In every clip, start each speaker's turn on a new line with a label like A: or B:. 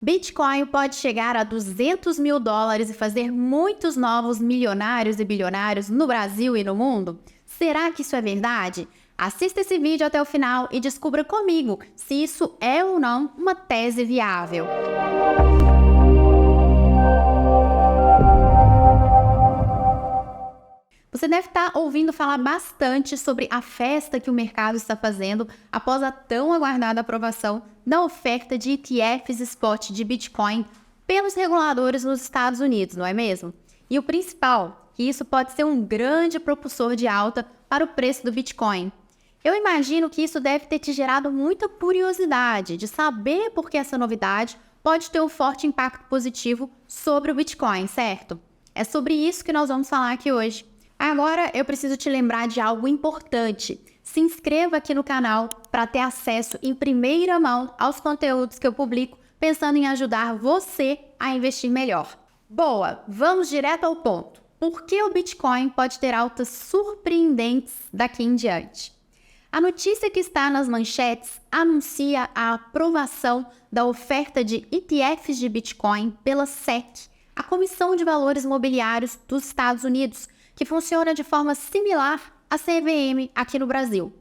A: Bitcoin pode chegar a US$ 200 mil e fazer muitos novos milionários e bilionários no Brasil e no mundo? Será que isso é verdade? Assista esse vídeo até o final e descubra comigo se isso é ou não uma tese viável. Você deve estar ouvindo falar bastante sobre a festa que o mercado está fazendo após a tão aguardada aprovação da oferta de ETFs spot de Bitcoin pelos reguladores nos Estados Unidos, não é mesmo? E o principal, que isso pode ser um grande propulsor de alta para o preço do Bitcoin. Eu imagino que isso deve ter te gerado muita curiosidade de saber por que essa novidade pode ter um forte impacto positivo sobre o Bitcoin, certo? É sobre isso que nós vamos falar aqui hoje. Agora eu preciso te lembrar de algo importante. Se inscreva aqui no canal para ter acesso em primeira mão aos conteúdos que eu publico, pensando em ajudar você a investir melhor. Boa, vamos direto ao ponto. Por que o Bitcoin pode ter altas surpreendentes daqui em diante? A notícia que está nas manchetes anuncia a aprovação da oferta de ETFs de Bitcoin pela SEC, a Comissão de Valores Mobiliários dos Estados Unidos, que funciona de forma similar à CVM aqui no Brasil.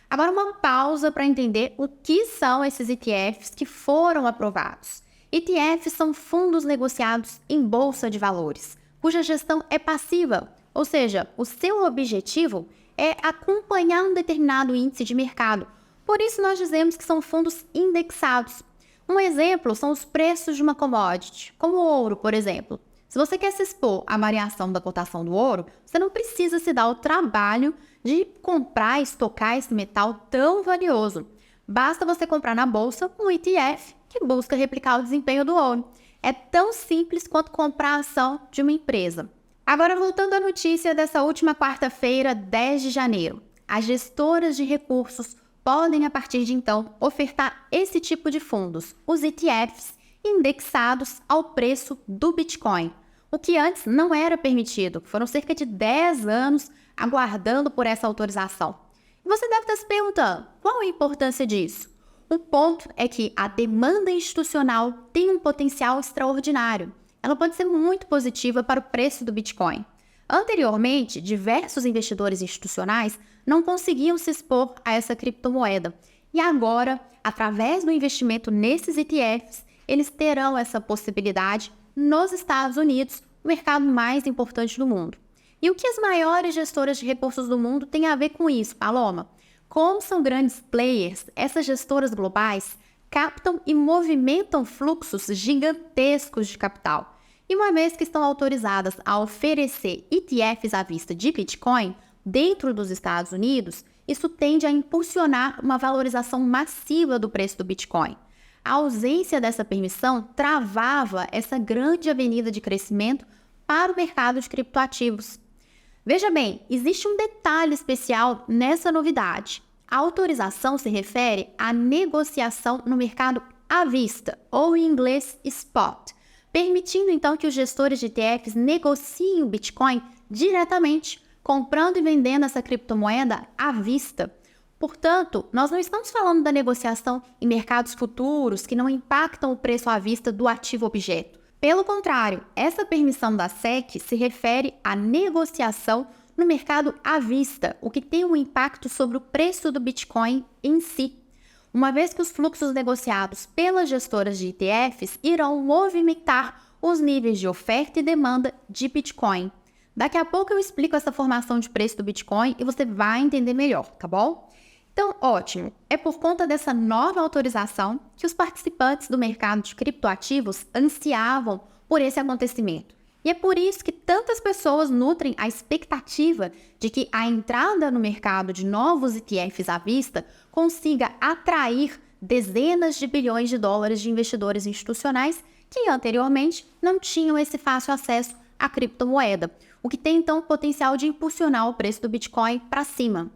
A: Agora uma pausa para entender o que são esses ETFs que foram aprovados. ETFs são fundos negociados em bolsa de valores, cuja gestão é passiva, ou seja, o seu objetivo é acompanhar um determinado índice de mercado. Por isso nós dizemos que são fundos indexados. Um exemplo são os preços de uma commodity, como o ouro, por exemplo. Se você quer se expor à variação da cotação do ouro, você não precisa se dar o trabalho de comprar e estocar esse metal tão valioso. Basta você comprar na bolsa um ETF que busca replicar o desempenho do ouro. É tão simples quanto comprar a ação de uma empresa. Agora, voltando à notícia dessa última quarta-feira, 10 de janeiro. As gestoras de recursos podem, a partir de então, ofertar esse tipo de fundos, os ETFs, indexados ao preço do Bitcoin, o que antes não era permitido. Foram cerca de 10 anos aguardando por essa autorização. E você deve estar se perguntando, qual a importância disso? O ponto é que a demanda institucional tem um potencial extraordinário. Ela pode ser muito positiva para o preço do Bitcoin. Anteriormente, diversos investidores institucionais não conseguiam se expor a essa criptomoeda. E agora, através do investimento nesses ETFs, eles terão essa possibilidade nos Estados Unidos, o mercado mais importante do mundo. E o que as maiores gestoras de recursos do mundo têm a ver com isso, Paloma? Como são grandes players, essas gestoras globais captam e movimentam fluxos gigantescos de capital. E uma vez que estão autorizadas a oferecer ETFs à vista de Bitcoin dentro dos Estados Unidos, isso tende a impulsionar uma valorização massiva do preço do Bitcoin. A ausência dessa permissão travava essa grande avenida de crescimento para o mercado de criptoativos. Veja bem, existe um detalhe especial nessa novidade. A autorização se refere à negociação no mercado à vista, ou em inglês spot, permitindo então que os gestores de ETFs negociem o Bitcoin diretamente, comprando e vendendo essa criptomoeda à vista. Portanto, nós não estamos falando da negociação em mercados futuros que não impactam o preço à vista do ativo objeto. Pelo contrário, essa permissão da SEC se refere à negociação no mercado à vista, o que tem um impacto sobre o preço do Bitcoin em si. Uma vez que os fluxos negociados pelas gestoras de ETFs irão movimentar os níveis de oferta e demanda de Bitcoin. Daqui a pouco eu explico essa formação de preço do Bitcoin e você vai entender melhor, tá bom? Então, ótimo! É por conta dessa nova autorização que os participantes do mercado de criptoativos ansiavam por esse acontecimento. E é por isso que tantas pessoas nutrem a expectativa de que a entrada no mercado de novos ETFs à vista consiga atrair dezenas de bilhões de dólares de investidores institucionais que anteriormente não tinham esse fácil acesso à criptomoeda, o que tem então o potencial de impulsionar o preço do Bitcoin para cima.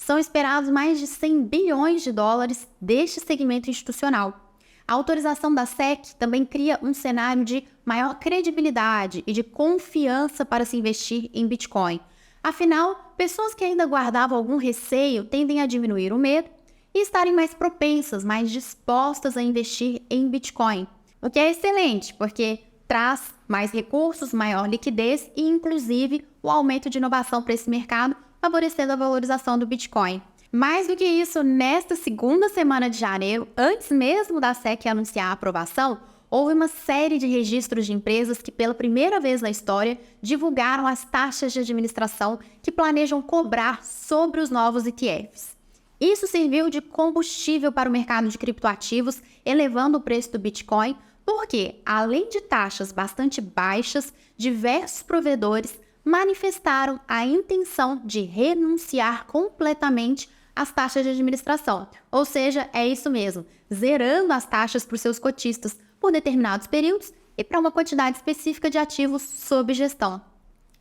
A: São esperados mais de 100 bilhões de dólares deste segmento institucional. A autorização da SEC também cria um cenário de maior credibilidade e de confiança para se investir em Bitcoin. Afinal, pessoas que ainda guardavam algum receio tendem a diminuir o medo e estarem mais propensas, mais dispostas a investir em Bitcoin. o que é excelente, porque traz mais recursos, maior liquidez e, inclusive, o aumento de inovação para esse mercado, favorecendo a valorização do Bitcoin. Mais do que isso, nesta segunda semana de janeiro, antes mesmo da SEC anunciar a aprovação, houve uma série de registros de empresas que, pela primeira vez na história, divulgaram as taxas de administração que planejam cobrar sobre os novos ETFs. Isso serviu de combustível para o mercado de criptoativos, elevando o preço do Bitcoin, porque, além de taxas bastante baixas, diversos provedores manifestaram a intenção de renunciar completamente às taxas de administração. Ou seja, é isso mesmo, zerando as taxas para os seus cotistas por determinados períodos e para uma quantidade específica de ativos sob gestão.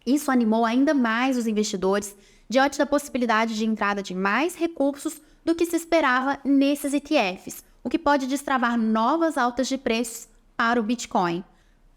A: Isso animou ainda mais os investidores diante da possibilidade de entrada de mais recursos do que se esperava nesses ETFs, o que pode destravar novas altas de preços para o Bitcoin.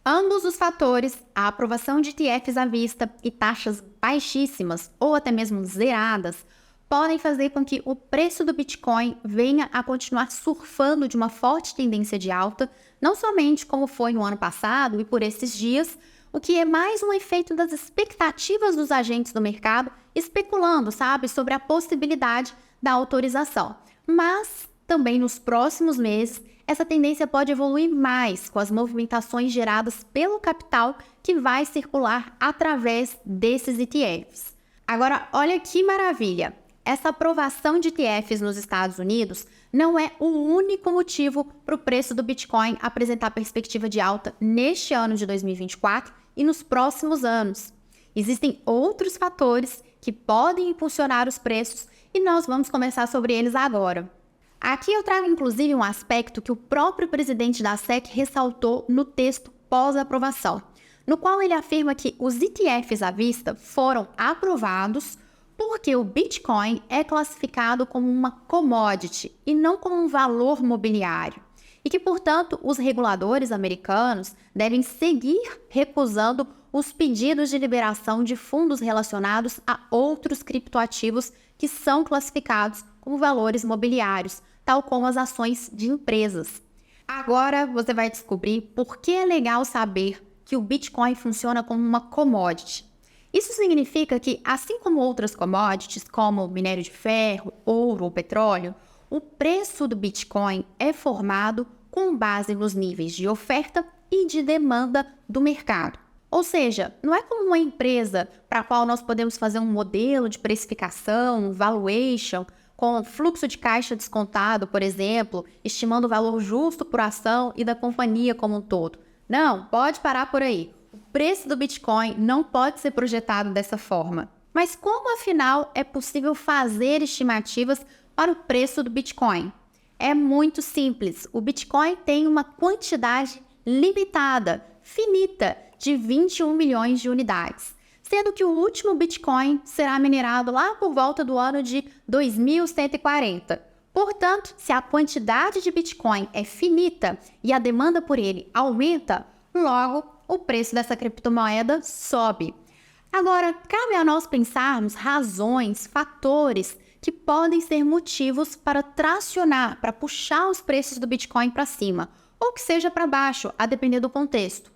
A: Ambos os fatores, a aprovação de ETFs à vista e taxas baixíssimas ou até mesmo zeradas, podem fazer com que o preço do Bitcoin venha a continuar surfando de uma forte tendência de alta, não somente como foi no ano passado e por esses dias, o que é mais um efeito das expectativas dos agentes do mercado especulando, sobre a possibilidade da autorização. Mas também nos próximos meses, essa tendência pode evoluir mais com as movimentações geradas pelo capital que vai circular através desses ETFs. Agora, olha que maravilha! Essa aprovação de ETFs nos Estados Unidos não é o único motivo para o preço do Bitcoin apresentar perspectiva de alta neste ano de 2024 e nos próximos anos. Existem outros fatores que podem impulsionar os preços e nós vamos conversar sobre eles agora. Aqui eu trago inclusive um aspecto que o próprio presidente da SEC ressaltou no texto pós-aprovação, no qual ele afirma que os ETFs à vista foram aprovados porque o Bitcoin é classificado como uma commodity e não como um valor mobiliário, e que, portanto, os reguladores americanos devem seguir recusando os pedidos de liberação de fundos relacionados a outros criptoativos que são classificados como valores mobiliários, tal como as ações de empresas. Agora você vai descobrir por que é legal saber que o Bitcoin funciona como uma commodity. Isso significa que, assim como outras commodities, como minério de ferro, ouro ou petróleo, o preço do Bitcoin é formado com base nos níveis de oferta e de demanda do mercado. Ou seja, não é como uma empresa para a qual nós podemos fazer um modelo de precificação, um valuation, com fluxo de caixa descontado, por exemplo, estimando o valor justo por ação e da companhia como um todo. Não, pode parar por aí. O preço do Bitcoin não pode ser projetado dessa forma. Mas como, afinal, é possível fazer estimativas para o preço do Bitcoin? É muito simples. O Bitcoin tem uma quantidade limitada, finita, de 21 milhões de unidades, sendo que o último Bitcoin será minerado lá por volta do ano de 2140. Portanto, se a quantidade de Bitcoin é finita e a demanda por ele aumenta, logo o preço dessa criptomoeda sobe. Agora, cabe a nós pensarmos razões, fatores que podem ser motivos para tracionar, para puxar os preços do Bitcoin para cima, ou que seja para baixo, a depender do contexto.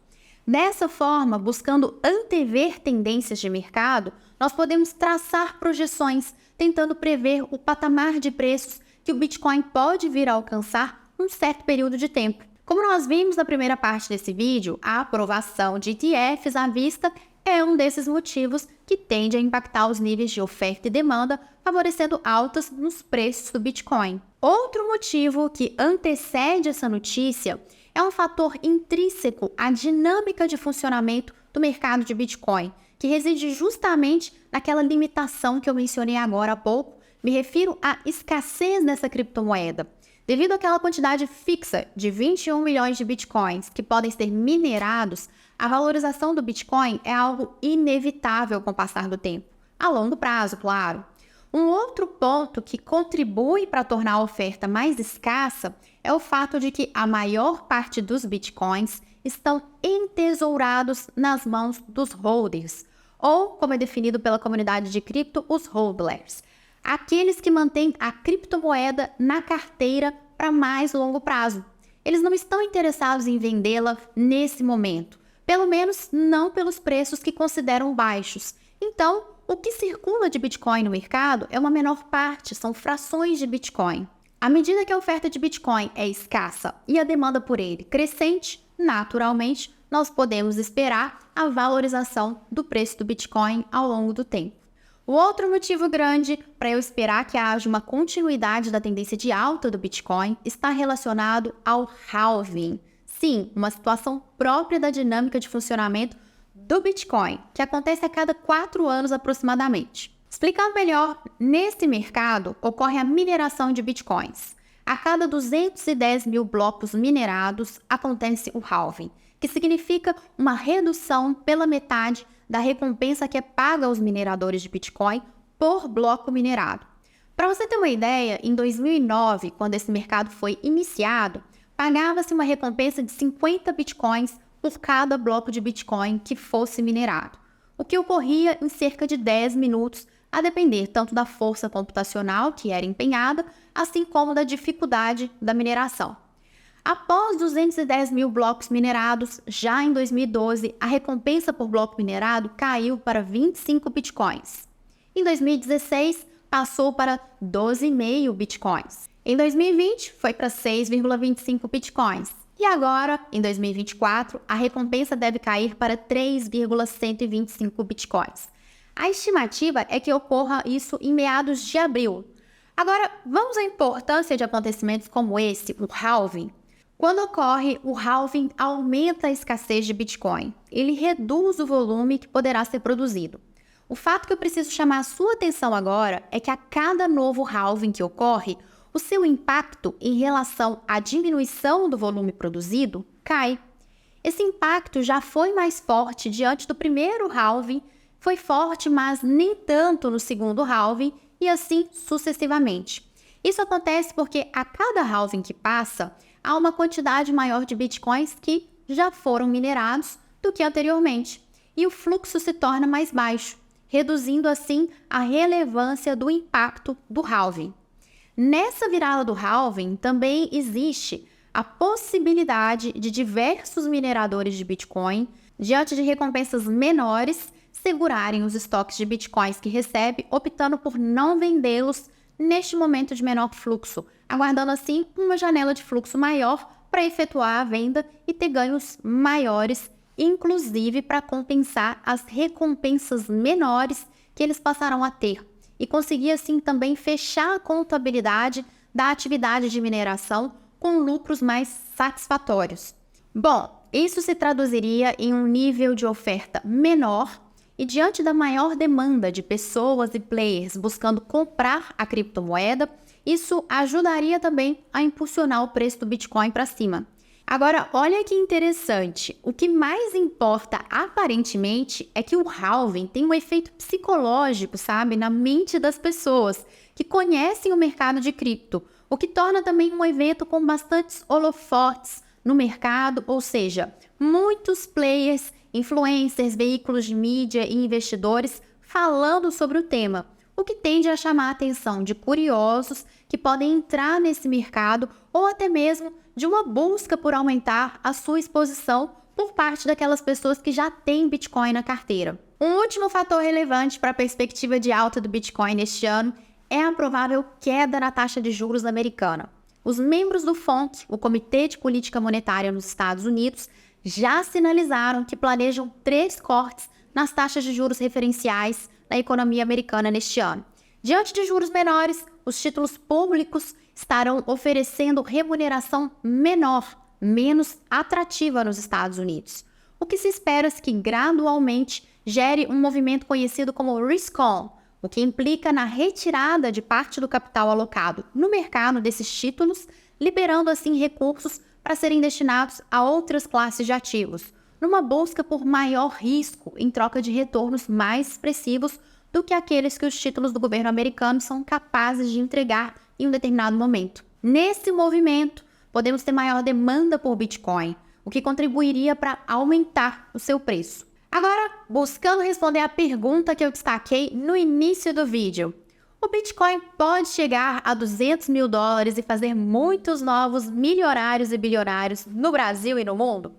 A: Dessa forma, buscando antever tendências de mercado, nós podemos traçar projeções, tentando prever o patamar de preços que o Bitcoin pode vir a alcançar um certo período de tempo. Como nós vimos na primeira parte desse vídeo, a aprovação de ETFs à vista é um desses motivos que tende a impactar os níveis de oferta e demanda, favorecendo altas nos preços do Bitcoin. Outro motivo que antecede essa notícia é um fator intrínseco à dinâmica de funcionamento do mercado de Bitcoin, que reside justamente naquela limitação que eu mencionei agora há pouco. Me refiro à escassez dessa criptomoeda. Devido àquela quantidade fixa de 21 milhões de Bitcoins que podem ser minerados, a valorização do Bitcoin é algo inevitável com o passar do tempo, a longo prazo, claro. Um outro ponto que contribui para tornar a oferta mais escassa é o fato de que a maior parte dos Bitcoins estão entesourados nas mãos dos holders, ou, como é definido pela comunidade de cripto, os hodlers. Aqueles que mantêm a criptomoeda na carteira para mais longo prazo. eles não estão interessados em vendê-la nesse momento, pelo menos não pelos preços que consideram baixos. Então, o que circula de Bitcoin no mercado é uma menor parte, são frações de Bitcoin. À medida que a oferta de Bitcoin é escassa e a demanda por ele crescente, naturalmente, nós podemos esperar a valorização do preço do Bitcoin ao longo do tempo. O outro motivo grande para eu esperar que haja uma continuidade da tendência de alta do Bitcoin está relacionado ao halving. Sim, uma situação própria da dinâmica de funcionamento do Bitcoin, que acontece a cada 4 anos aproximadamente. Explicando melhor, nesse mercado ocorre a mineração de Bitcoins. A cada 210 mil blocos minerados acontece o halving, que significa uma redução pela metade da recompensa que é paga aos mineradores de Bitcoin por bloco minerado. Para você ter uma ideia, em 2009, quando esse mercado foi iniciado, pagava-se uma recompensa de 50 Bitcoins por cada bloco de Bitcoin que fosse minerado, o que ocorria em cerca de 10 minutos, a depender tanto da força computacional que era empenhada, assim como da dificuldade da mineração. Após 210 mil blocos minerados, já em 2012, a recompensa por bloco minerado caiu para 25 Bitcoins. Em 2016, passou para 12,5 Bitcoins. Em 2020, foi para 6,25 Bitcoins. E agora, em 2024, a recompensa deve cair para 3,125 Bitcoins. A estimativa é que ocorra isso em meados de abril. Agora, vamos à importância de acontecimentos como esse, o halving. Quando ocorre, o halving aumenta a escassez de Bitcoin. Ele reduz o volume que poderá ser produzido. O fato que eu preciso chamar a sua atenção agora é que a cada novo halving que ocorre, o seu impacto em relação à diminuição do volume produzido cai. Esse impacto já foi mais forte diante do primeiro halving, foi forte, mas nem tanto no segundo halving e assim sucessivamente. Isso acontece porque a cada halving que passa, há uma quantidade maior de bitcoins que já foram minerados do que anteriormente, e o fluxo se torna mais baixo, reduzindo assim a relevância do impacto do halving. Nessa virada do halving também existe a possibilidade de diversos mineradores de Bitcoin, diante de recompensas menores, segurarem os estoques de Bitcoins que recebe, optando por não vendê-los neste momento de menor fluxo, aguardando assim uma janela de fluxo maior para efetuar a venda e ter ganhos maiores, inclusive para compensar as recompensas menores que eles passarão a ter, e conseguir assim também fechar a contabilidade da atividade de mineração com lucros mais satisfatórios. Bom, isso se traduziria em um nível de oferta menor e diante da maior demanda de pessoas e players buscando comprar a criptomoeda, isso ajudaria também a impulsionar o preço do Bitcoin para cima. Agora, olha que interessante, o que mais importa aparentemente é que o halving tem um efeito psicológico, sabe, na mente das pessoas que conhecem o mercado de cripto, o que torna também um evento com bastantes holofotes no mercado, ou seja, muitos players, influencers, veículos de mídia e investidores falando sobre o tema, o que tende a chamar a atenção de curiosos que podem entrar nesse mercado ou até mesmo de uma busca por aumentar a sua exposição por parte daquelas pessoas que já têm Bitcoin na carteira. Um último fator relevante para a perspectiva de alta do Bitcoin neste ano é a provável queda na taxa de juros americana. Os membros do FONC, o Comitê de Política Monetária nos Estados Unidos, já sinalizaram que planejam 3 cortes nas taxas de juros referenciais na economia americana neste ano. Diante de juros menores, os títulos públicos estarão oferecendo remuneração menor, menos atrativa nos Estados Unidos. O que se espera é que gradualmente gere um movimento conhecido como risk-on, o que implica na retirada de parte do capital alocado no mercado desses títulos, liberando assim recursos para serem destinados a outras classes de ativos, numa busca por maior risco em troca de retornos mais expressivos do que aqueles que os títulos do governo americano são capazes de entregar em um determinado momento. Nesse movimento, podemos ter maior demanda por Bitcoin, o que contribuiria para aumentar o seu preço. Agora, buscando responder a pergunta que eu destaquei no início do vídeo, O Bitcoin pode chegar a 200 mil dólares e fazer muitos novos milionários e bilionários no Brasil e no mundo?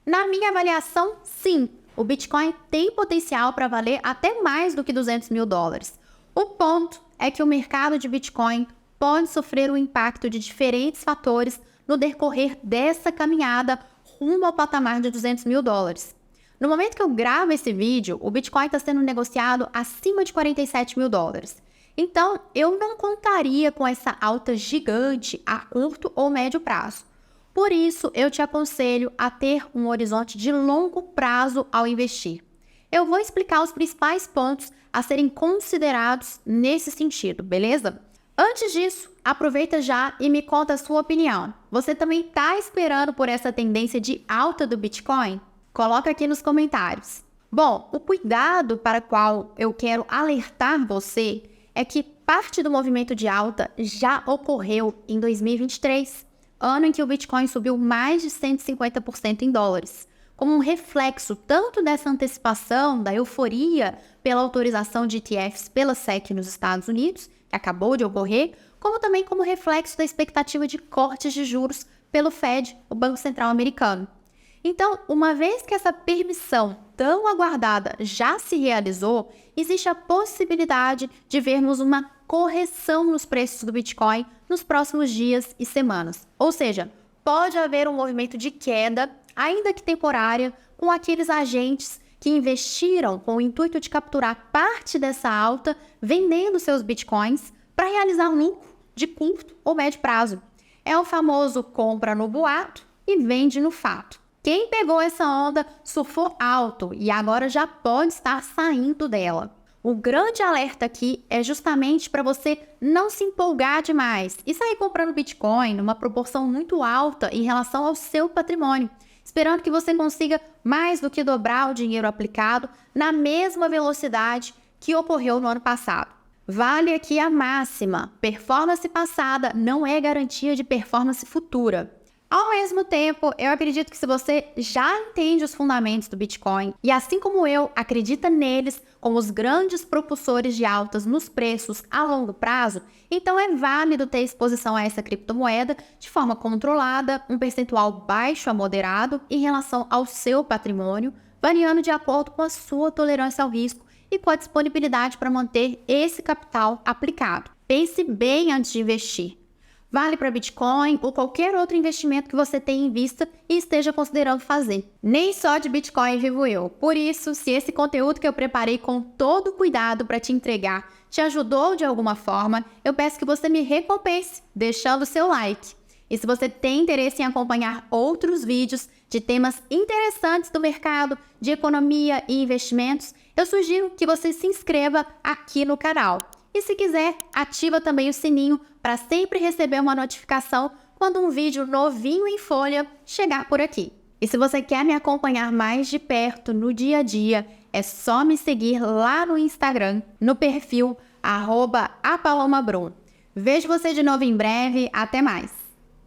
A: Na minha avaliação, sim. O Bitcoin tem potencial para valer até mais do que 200 mil dólares. O ponto é que o mercado de Bitcoin pode sofrer o impacto de diferentes fatores no decorrer dessa caminhada rumo ao patamar de 200 mil dólares. No momento que eu gravo esse vídeo, o Bitcoin está sendo negociado acima de 47 mil dólares. Então, eu não contaria com essa alta gigante a curto ou médio prazo. Por isso, eu te aconselho a ter um horizonte de longo prazo ao investir. Eu vou explicar os principais pontos a serem considerados nesse sentido, beleza? Antes disso, aproveita já e me conta a sua opinião. Você também está esperando por essa tendência de alta do Bitcoin? Coloca aqui nos comentários. Bom, o cuidado para o qual eu quero alertar você é que parte do movimento de alta já ocorreu em 2023, ano em que o Bitcoin subiu mais de 150% em dólares, como um reflexo tanto dessa antecipação, da euforia pela autorização de ETFs pela SEC nos Estados Unidos, que acabou de ocorrer, como também como reflexo da expectativa de cortes de juros pelo Fed, o Banco Central Americano. Então, uma vez que essa permissão tão aguardada já se realizou, existe a possibilidade de vermos uma correção nos preços do Bitcoin nos próximos dias e semanas. Ou seja, pode haver um movimento de queda, ainda que temporária, com aqueles agentes que investiram com o intuito de capturar parte dessa alta, vendendo seus Bitcoins para realizar um lucro de curto ou médio prazo. É o famoso compra no boato e vende no fato. Quem pegou essa onda surfou alto e agora já pode estar saindo dela. O grande alerta aqui é justamente para você não se empolgar demais e sair comprando Bitcoin numa proporção muito alta em relação ao seu patrimônio, esperando que você consiga mais do que dobrar o dinheiro aplicado na mesma velocidade que ocorreu no ano passado. Vale aqui a máxima: performance passada não é garantia de performance futura. Ao mesmo tempo, eu acredito que se você já entende os fundamentos do Bitcoin e, assim como eu, acredita neles como os grandes propulsores de altas nos preços a longo prazo, então é válido ter exposição a essa criptomoeda de forma controlada, um percentual baixo a moderado em relação ao seu patrimônio, variando de acordo com a sua tolerância ao risco e com a disponibilidade para manter esse capital aplicado. Pense bem antes de investir. Vale para Bitcoin ou qualquer outro investimento que você tenha em vista e esteja considerando fazer. Nem só de Bitcoin vivo eu. Por isso, se esse conteúdo que eu preparei com todo cuidado para te entregar te ajudou de alguma forma, eu peço que você me recompense deixando o seu like. E se você tem interesse em acompanhar outros vídeos de temas interessantes do mercado, de economia e investimentos, eu sugiro que você se inscreva aqui no canal. E se quiser, ativa também o sininho para sempre receber uma notificação quando um vídeo novinho em folha chegar por aqui. E se você quer me acompanhar mais de perto no dia a dia, é só me seguir lá no Instagram, no perfil @apalomabrum. Vejo você de novo em breve, até mais!